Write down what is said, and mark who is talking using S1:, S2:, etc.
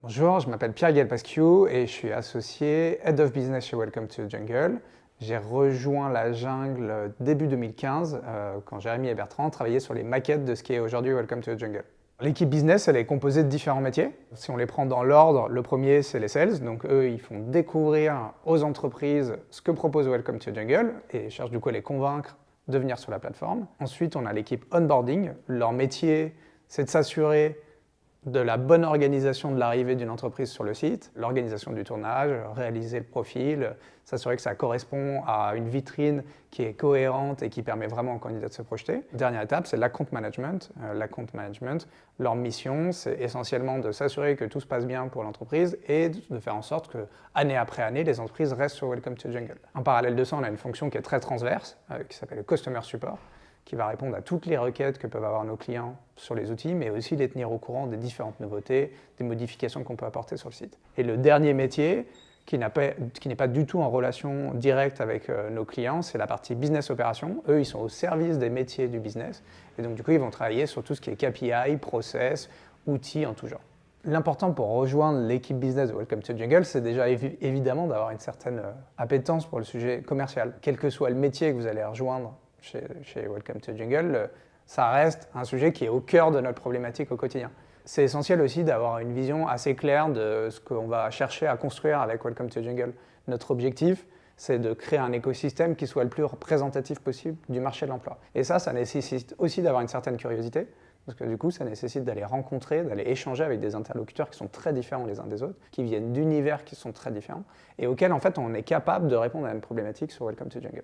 S1: Bonjour, je m'appelle Pierre Galpasquiou et je suis associé Head of Business chez Welcome to the Jungle. J'ai rejoint la jungle début 2015 quand Jérémy et Bertrand travaillaient sur les maquettes de ce qui est aujourd'hui Welcome to the Jungle. L'équipe business, elle est composée de différents métiers. Si on les prend dans l'ordre, le premier, c'est les sales. Donc eux, ils font découvrir aux entreprises ce que propose Welcome to the Jungle et cherchent du coup à les convaincre de venir sur la plateforme. Ensuite, on a l'équipe onboarding. Leur métier, c'est de s'assurer de la bonne organisation de l'arrivée d'une entreprise sur le site, l'organisation du tournage, réaliser le profil, s'assurer que ça correspond à une vitrine qui est cohérente et qui permet vraiment au candidat de se projeter. Dernière étape, c'est l'account management. L'account management, leur mission, c'est essentiellement de s'assurer que tout se passe bien pour l'entreprise et de faire en sorte que, année après année, les entreprises restent sur Welcome to the Jungle. En parallèle de ça, on a une fonction qui est très transverse, qui s'appelle le Customer Support, qui va répondre à toutes les requêtes que peuvent avoir nos clients sur les outils, mais aussi les tenir au courant des différentes nouveautés, des modifications qu'on peut apporter sur le site. Et le dernier métier, qui n'est pas du tout en relation directe avec nos clients, c'est la partie business opération. Eux, ils sont au service des métiers du business, et donc du coup, ils vont travailler sur tout ce qui est KPI, process, outils en tout genre. L'important pour rejoindre l'équipe business de Welcome to the Jungle, c'est déjà évidemment d'avoir une certaine appétence pour le sujet commercial. Quel que soit le métier que vous allez rejoindre chez Welcome to the Jungle, ça reste un sujet qui est au cœur de notre problématique au quotidien. C'est essentiel aussi d'avoir une vision assez claire de ce qu'on va chercher à construire avec Welcome to the Jungle. Notre objectif, c'est de créer un écosystème qui soit le plus représentatif possible du marché de l'emploi. Et ça nécessite aussi d'avoir une certaine curiosité, parce que du coup, ça nécessite d'aller rencontrer, d'aller échanger avec des interlocuteurs qui sont très différents les uns des autres, qui viennent d'univers qui sont très différents, et auxquels en fait on est capable de répondre à une problématique sur Welcome to the Jungle.